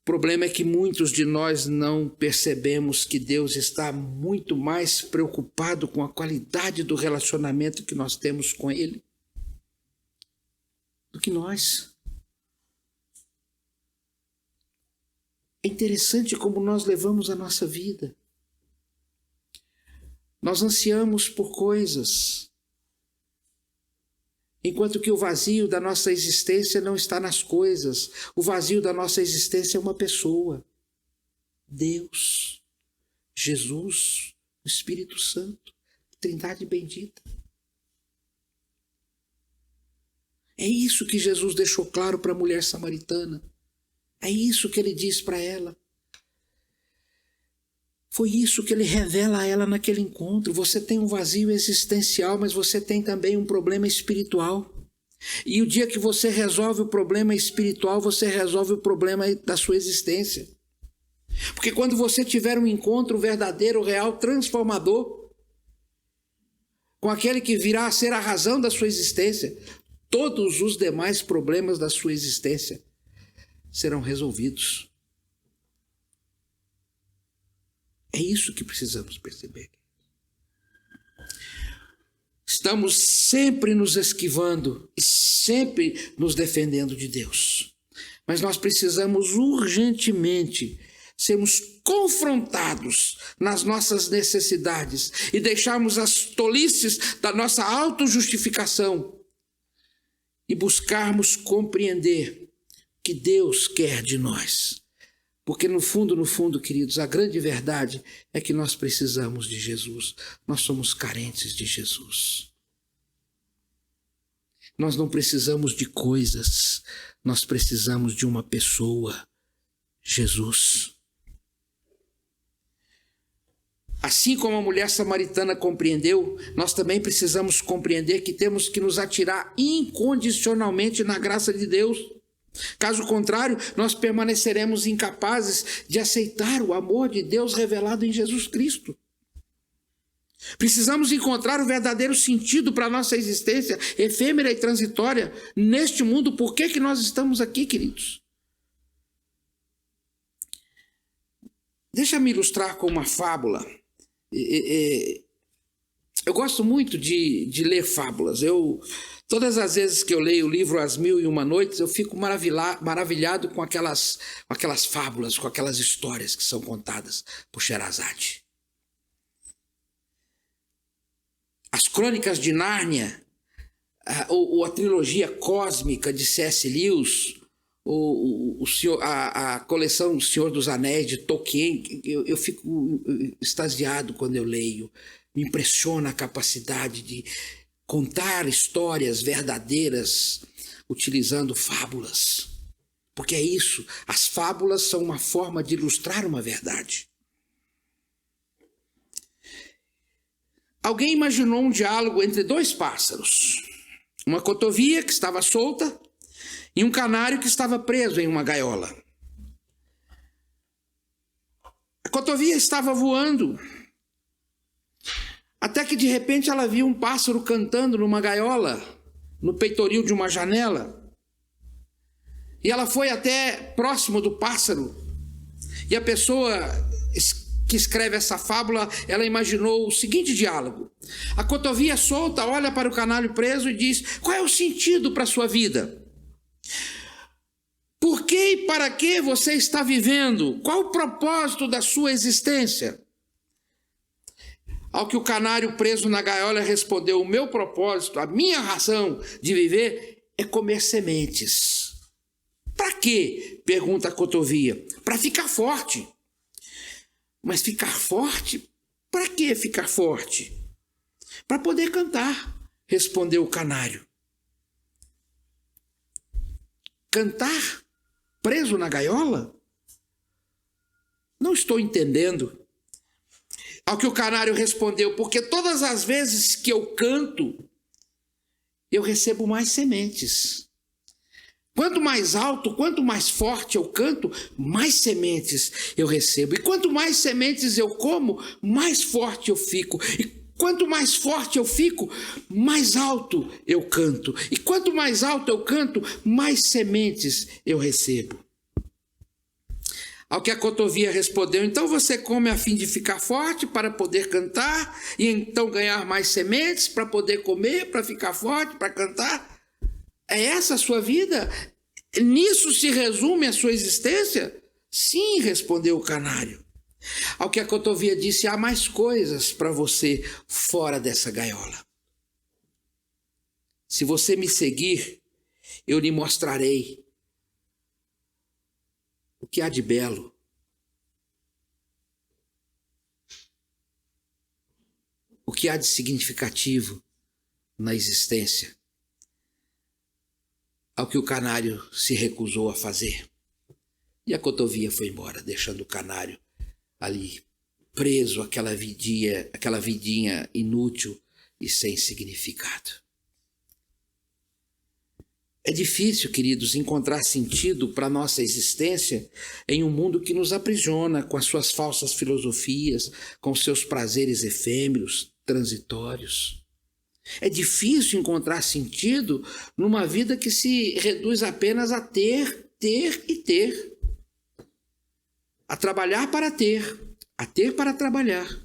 O problema é que muitos de nós não percebemos que Deus está muito mais preocupado com a qualidade do relacionamento que nós temos com Ele do que nós. É interessante como nós levamos a nossa vida. Nós ansiamos por coisas, enquanto que o vazio da nossa existência não está nas coisas. O vazio da nossa existência é uma pessoa. Deus, Jesus, o Espírito Santo, Trindade bendita. É isso que Jesus deixou claro para a mulher samaritana. É isso que ele diz para ela. Foi isso que ele revela a ela naquele encontro. Você tem um vazio existencial, mas você tem também um problema espiritual. E o dia que você resolve o problema espiritual, você resolve o problema da sua existência. Porque quando você tiver um encontro verdadeiro, real, transformador, com aquele que virá a ser a razão da sua existência, todos os demais problemas da sua existência serão resolvidos. É isso que precisamos perceber. Estamos sempre nos esquivando e sempre nos defendendo de Deus. Mas nós precisamos urgentemente sermos confrontados nas nossas necessidades e deixarmos as tolices da nossa autojustificação e buscarmos compreender o que Deus quer de nós. Porque no fundo, queridos, a grande verdade é que nós precisamos de Jesus. Nós somos carentes de Jesus. Nós não precisamos de coisas, nós precisamos de uma pessoa, Jesus. Assim como a mulher samaritana compreendeu, nós também precisamos compreender que temos que nos atirar incondicionalmente na graça de Deus. Caso contrário, nós permaneceremos incapazes de aceitar o amor de Deus revelado em Jesus Cristo. Precisamos encontrar o verdadeiro sentido para a nossa existência efêmera e transitória neste mundo. Por que nós estamos aqui, queridos? Deixa-me ilustrar com uma fábula. Eu gosto muito de ler fábulas. Todas as vezes que eu leio o livro As Mil e Uma Noites, eu fico maravilhado com aquelas fábulas, com aquelas histórias que são contadas por Sherazade. As Crônicas de Nárnia, ou a trilogia cósmica de C.S. Lewis, a coleção O Senhor dos Anéis de Tolkien, eu fico extasiado quando eu leio. Me impressiona a capacidade de contar histórias verdadeiras utilizando fábulas. Porque é isso, as fábulas são uma forma de ilustrar uma verdade. Alguém imaginou um diálogo entre dois pássaros. Uma cotovia que estava solta e um canário que estava preso em uma gaiola. A cotovia estava voando, até que de repente ela viu um pássaro cantando numa gaiola, no peitoril de uma janela. E ela foi até próximo do pássaro. E a pessoa que escreve essa fábula, ela imaginou o seguinte diálogo. A cotovia solta olha para o canário preso e diz: qual é o sentido para a sua vida? Por que e para que você está vivendo? Qual o propósito da sua existência? Ao que o canário preso na gaiola respondeu: o meu propósito, a minha razão de viver é comer sementes. Para quê? Pergunta a cotovia. Para ficar forte. Mas ficar forte? Para que ficar forte? Para poder cantar, respondeu o canário. Cantar? Preso na gaiola? Não estou entendendo. Ao que o canário respondeu: porque todas as vezes que eu canto, eu recebo mais sementes. Quanto mais alto, quanto mais forte eu canto, mais sementes eu recebo. E quanto mais sementes eu como, mais forte eu fico. E quanto mais forte eu fico, mais alto eu canto. E quanto mais alto eu canto, mais sementes eu recebo. Ao que a cotovia respondeu: então você come a fim de ficar forte para poder cantar, e então ganhar mais sementes para poder comer, para ficar forte, para cantar? É essa a sua vida? Nisso se resume a sua existência? Sim, respondeu o canário. Ao que a cotovia disse: há mais coisas para você fora dessa gaiola. Se você me seguir, eu lhe mostrarei o que há de belo, o que há de significativo na existência. Ao que o canário se recusou a fazer. E a cotovia foi embora, deixando o canário ali preso àquela vidinha inútil e sem significado. É difícil, queridos, encontrar sentido para a nossa existência em um mundo que nos aprisiona com as suas falsas filosofias, com seus prazeres efêmeros, transitórios. É difícil encontrar sentido numa vida que se reduz apenas a ter e ter. A trabalhar para ter, a ter para trabalhar.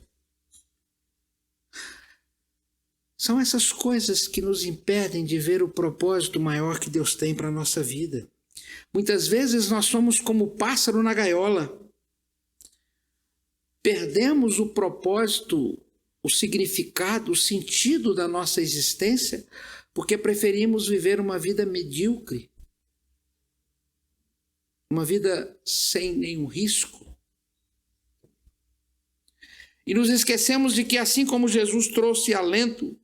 São essas coisas que nos impedem de ver o propósito maior que Deus tem para a nossa vida. Muitas vezes nós somos como o pássaro na gaiola. Perdemos o propósito, o significado, o sentido da nossa existência, porque preferimos viver uma vida medíocre, uma vida sem nenhum risco. E nos esquecemos de que, assim como Jesus trouxe alento,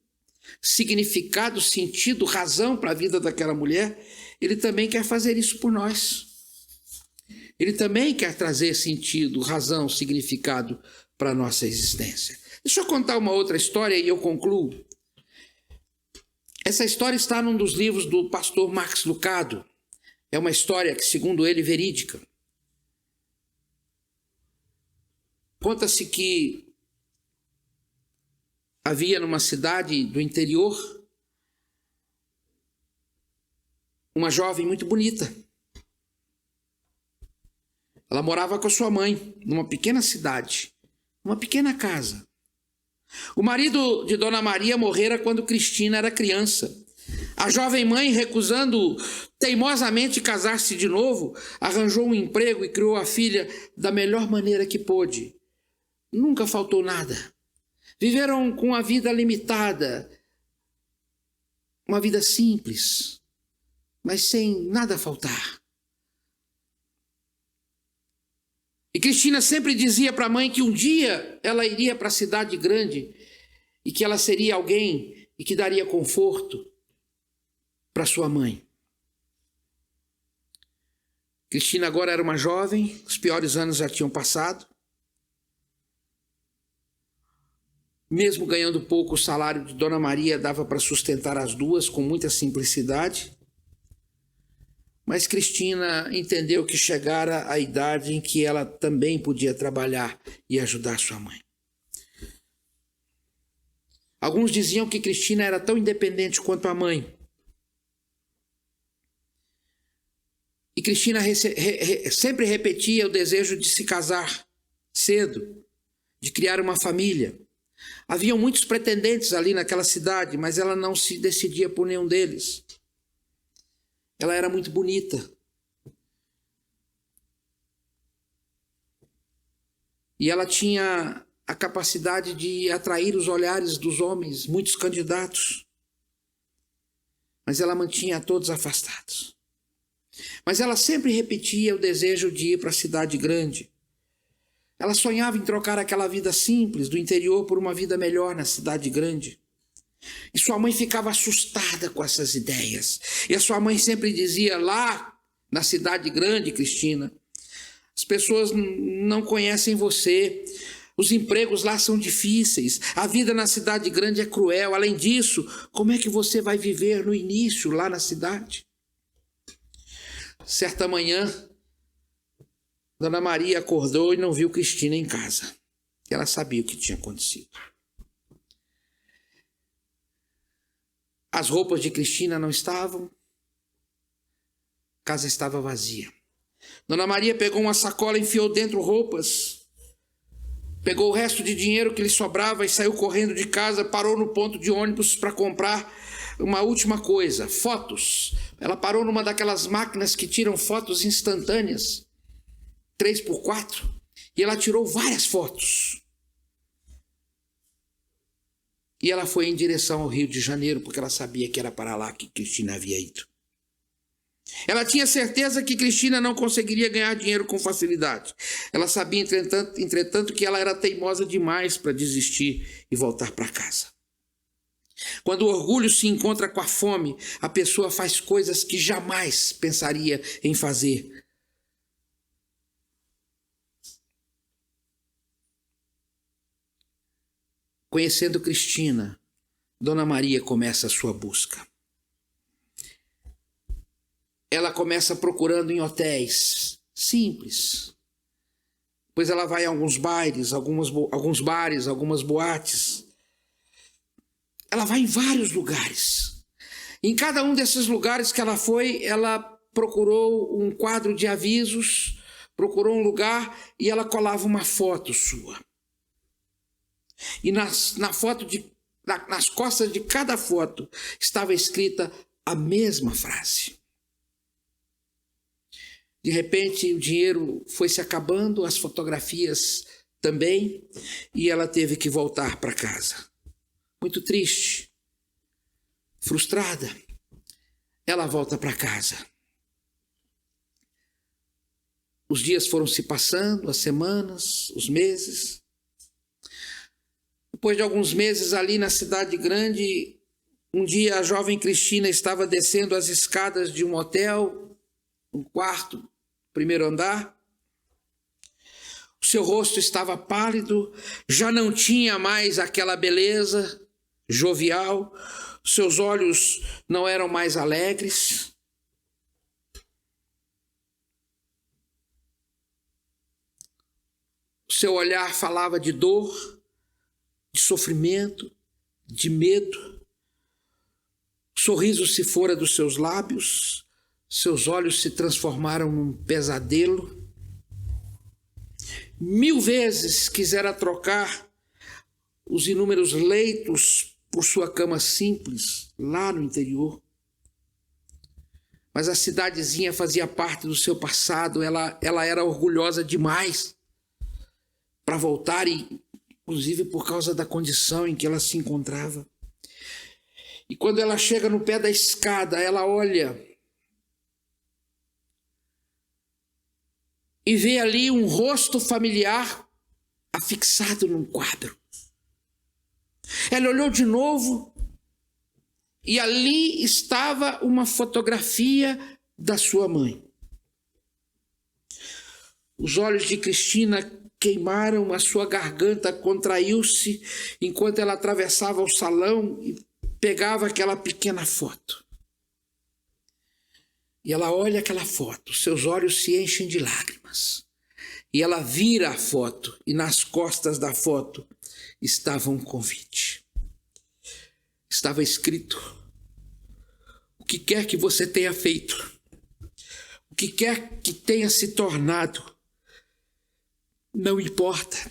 significado, sentido, razão para a vida daquela mulher, ele também quer fazer isso por nós. Ele também quer trazer sentido, razão, significado para a nossa existência. Deixa eu contar uma outra história e eu concluo. Essa história está num dos livros do pastor Max Lucado. É uma história que, segundo ele, verídica. Conta-se que havia numa cidade do interior uma jovem muito bonita. Ela morava com a sua mãe numa pequena cidade, numa pequena casa. O marido de Dona Maria morrera quando Cristina era criança. A jovem mãe, recusando teimosamente casar-se de novo, arranjou um emprego e criou a filha da melhor maneira que pôde. Nunca faltou nada. Viveram com a vida limitada, uma vida simples, mas sem nada faltar. E Cristina sempre dizia para a mãe que um dia ela iria para a cidade grande e que ela seria alguém e que daria conforto para sua mãe. Cristina agora era uma jovem, os piores anos já tinham passado. Mesmo ganhando pouco, o salário de Dona Maria dava para sustentar as duas com muita simplicidade. Mas Cristina entendeu que chegara a idade em que ela também podia trabalhar e ajudar sua mãe. Alguns diziam que Cristina era tão independente quanto a mãe. E Cristina sempre repetia o desejo de se casar cedo, de criar uma família. Haviam muitos pretendentes ali naquela cidade, mas ela não se decidia por nenhum deles. Ela era muito bonita. E ela tinha a capacidade de atrair os olhares dos homens, muitos candidatos. Mas ela mantinha a todos afastados. Mas ela sempre repetia o desejo de ir para a cidade grande. Ela sonhava em trocar aquela vida simples do interior por uma vida melhor na cidade grande. E sua mãe ficava assustada com essas ideias. E a sua mãe sempre dizia: lá na cidade grande, Cristina, As pessoas não conhecem você. Os empregos lá são difíceis. A vida na cidade grande é cruel. Além disso, como é que você vai viver no início lá na cidade? Certa manhã, Dona Maria acordou e não viu Cristina em casa. Ela sabia o que tinha acontecido. As roupas de Cristina não estavam. A casa estava vazia. Dona Maria pegou uma sacola, enfiou dentro roupas, pegou o resto de dinheiro que lhe sobrava e saiu correndo de casa, parou no ponto de ônibus para comprar uma última coisa, fotos. Ela parou numa daquelas máquinas que tiram fotos instantâneas, 3x4, e ela tirou várias fotos. E ela foi em direção ao Rio de Janeiro, porque ela sabia que era para lá que Cristina havia ido. Ela tinha certeza que Cristina não conseguiria ganhar dinheiro com facilidade. Ela sabia, entretanto, que ela era teimosa demais para desistir e voltar para casa. Quando o orgulho se encontra com a fome, a pessoa faz coisas que jamais pensaria em fazer. Conhecendo Cristina, Dona Maria começa a sua busca. Ela começa procurando em hotéis simples. Depois ela vai a alguns bares, alguns bares, algumas boates. Ela vai em vários lugares. Em cada um desses lugares que ela foi, ela procurou um quadro de avisos, procurou um lugar e ela colava uma foto sua. E nas costas de cada foto estava escrita a mesma frase. De repente o dinheiro foi se acabando, as fotografias também, e ela teve que voltar para casa. Muito triste, frustrada, ela volta para casa. Os dias foram se passando, as semanas, os meses. Depois de alguns meses ali na cidade grande, um dia a jovem Cristina estava descendo as escadas de um hotel, um quarto, primeiro andar. O seu rosto estava pálido, já não tinha mais aquela beleza jovial, seus olhos não eram mais alegres. O seu olhar falava de dor, de sofrimento, de medo. O sorriso se fora dos seus lábios, seus olhos se transformaram num pesadelo. 1000 vezes quisera trocar os inúmeros leitos por sua cama simples, lá no interior. Mas a cidadezinha fazia parte do seu passado, ela era orgulhosa demais para voltar, e inclusive por causa da condição em que ela se encontrava. E quando ela chega no pé da escada, ela olha e vê ali um rosto familiar afixado num quadro. Ela olhou de novo e ali estava uma fotografia da sua mãe. Os olhos de Cristina queimaram, a sua garganta contraiu-se enquanto ela atravessava o salão e pegava aquela pequena foto. E ela olha aquela foto, seus olhos se enchem de lágrimas. E ela vira a foto, e nas costas da foto estava um convite. Estava escrito: o que quer que você tenha feito, o que quer que tenha se tornado, não importa.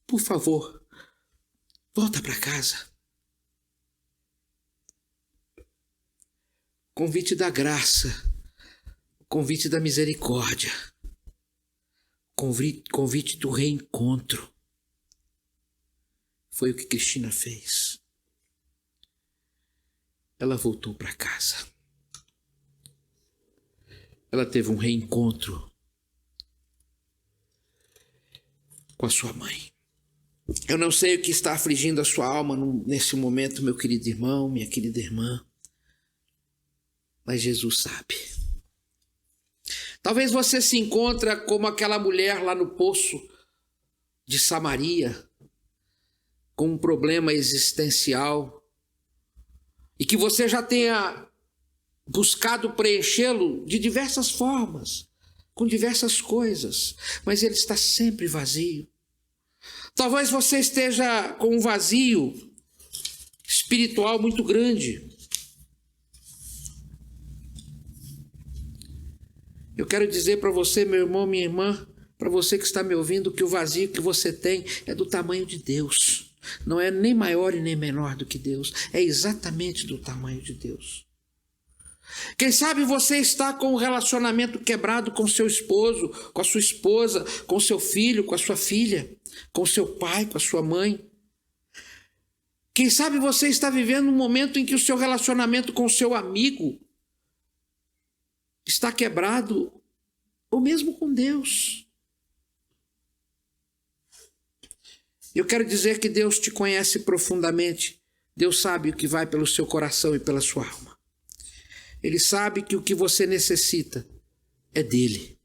Por favor, volta para casa. Convite da graça, convite da misericórdia, convite do reencontro. Foi o que Cristina fez. Ela voltou para casa. Ela teve um reencontro com a sua mãe. Eu não sei o que está afligindo a sua alma nesse momento, meu querido irmão, minha querida irmã, mas Jesus sabe. Talvez você se encontre como aquela mulher lá no poço de Samaria, com um problema existencial, e que você já tenha buscado preenchê-lo de diversas formas, com diversas coisas, mas ele está sempre vazio. Talvez você esteja com um vazio espiritual muito grande. Eu quero dizer para você, meu irmão, minha irmã, para você que está me ouvindo, que o vazio que você tem é do tamanho de Deus. Não é nem maior e nem menor do que Deus. É exatamente do tamanho de Deus. Quem sabe você está com um relacionamento quebrado com seu esposo, com a sua esposa, com seu filho, com a sua filha, com seu pai, com a sua mãe. Quem sabe você está vivendo um momento em que o seu relacionamento com o seu amigo está quebrado, ou mesmo com Deus. Eu quero dizer que Deus te conhece profundamente. Deus sabe o que vai pelo seu coração e pela sua alma. Ele sabe que o que você necessita é dele.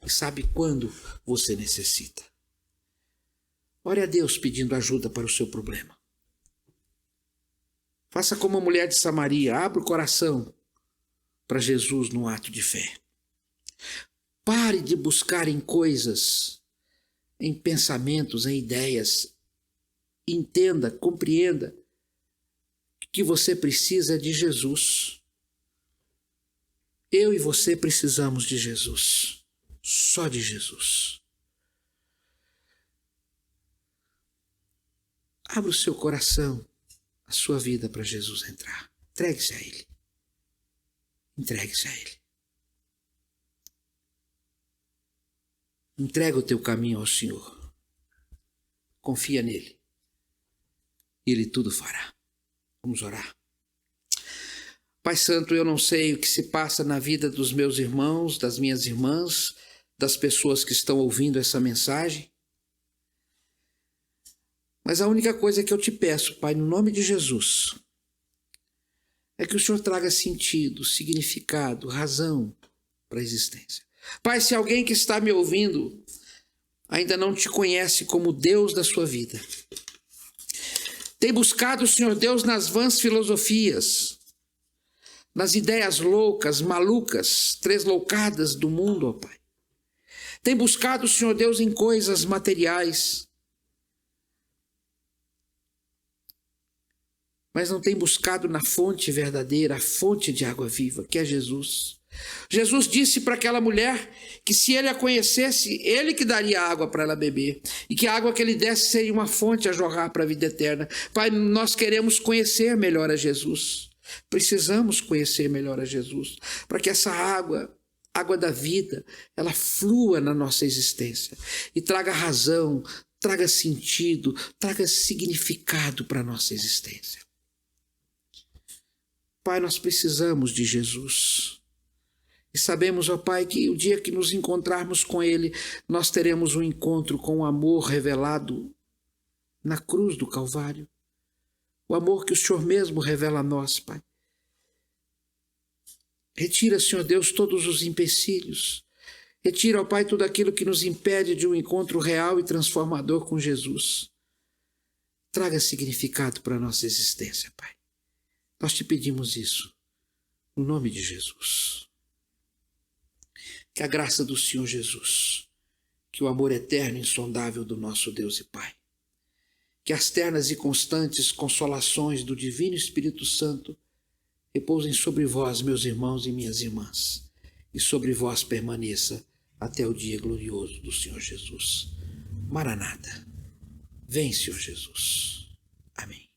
E sabe quando você necessita. Ore a Deus pedindo ajuda para o seu problema. Faça como a mulher de Samaria. Abra o coração para Jesus num ato de fé. Pare de buscar em coisas, em pensamentos, em ideias. Entenda, compreenda que você precisa de Jesus. Eu e você precisamos de Jesus. Só de Jesus. Abra o seu coração, a sua vida para Jesus entrar. Entregue-se a Ele. Entregue-se a Ele. Entrega o teu caminho ao Senhor. Confia nele. Ele tudo fará. Vamos orar. Pai Santo, eu não sei o que se passa na vida dos meus irmãos, das minhas irmãs, das pessoas que estão ouvindo essa mensagem. Mas a única coisa que eu te peço, Pai, no nome de Jesus, é que o Senhor traga sentido, significado, razão para a existência. Pai, se alguém que está me ouvindo ainda não te conhece como Deus da sua vida, tem buscado o Senhor Deus nas vãs filosofias, nas ideias loucas, malucas, tresloucadas do mundo, ó Pai. Tem buscado o Senhor Deus em coisas materiais, mas não tem buscado na fonte verdadeira, a fonte de água viva, que é Jesus. Jesus disse para aquela mulher que se ele a conhecesse, ele que daria água para ela beber, e que a água que ele desse seria uma fonte a jorrar para a vida eterna. Pai, nós queremos conhecer melhor a Jesus. Precisamos conhecer melhor a Jesus, para que essa água da vida, ela flua na nossa existência e traga razão, traga sentido, traga significado para a nossa existência. Pai, nós precisamos de Jesus. E sabemos, ó Pai, que o dia que nos encontrarmos com Ele, nós teremos um encontro com o amor revelado na cruz do Calvário. O amor que o Senhor mesmo revela a nós, Pai. Retira, Senhor Deus, todos os empecilhos. Retira, ó Pai, tudo aquilo que nos impede de um encontro real e transformador com Jesus. Traga significado para a nossa existência, Pai. Nós te pedimos isso, no nome de Jesus. Que a graça do Senhor Jesus, que o amor eterno e insondável do nosso Deus e Pai, que as ternas e constantes consolações do Divino Espírito Santo repousem sobre vós, meus irmãos e minhas irmãs, e sobre vós permaneça até o dia glorioso do Senhor Jesus. Maranata. Vem, Senhor Jesus. Amém.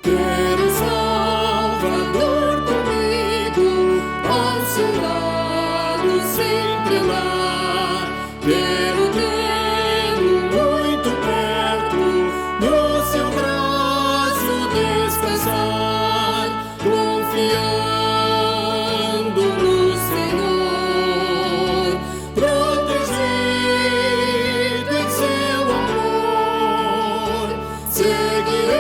Quero Salvador comigo, seguirei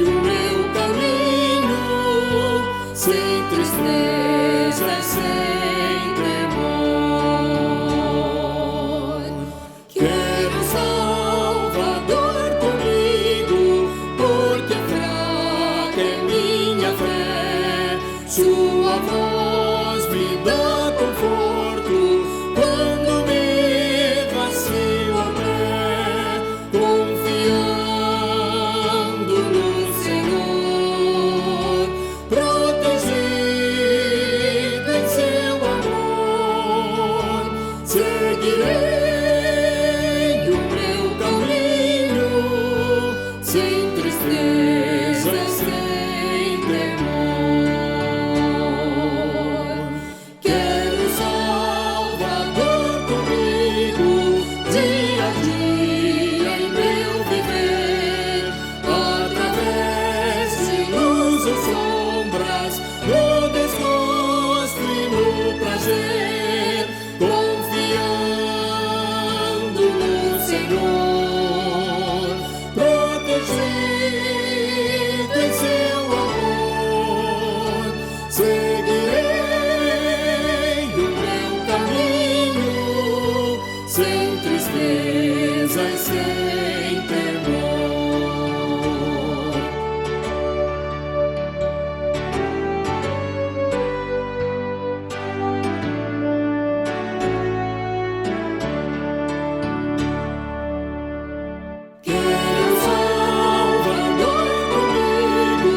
o meu caminho, sem tristeza e sem tremor. Quero um Salvador comigo, porque fraca é minha fé. Sua voz me dá conforto quando me vacilo a pé, confiando no Senhor, protegido em seu amor. Seguirei o meu caminho, sem tristeza e sem temor. Quero um Salvador comigo, dia a dia em meu viver, através de luz ou sombras, no desgosto e no prazer, confiando no Senhor, protegido em seu amor. Seguirei o meu caminho, sem tristeza e sem temor. Quero um Salvador comigo,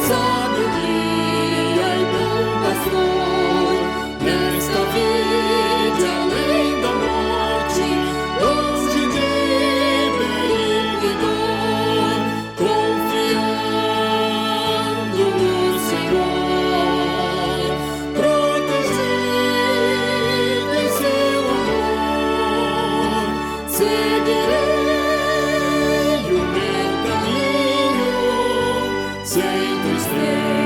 sábio guia e bom pastor, nesta vida além da morte, longe de perigo e dor, confiando no Senhor, protegido em seu amor. Seguirei o meu caminho, sem tristeza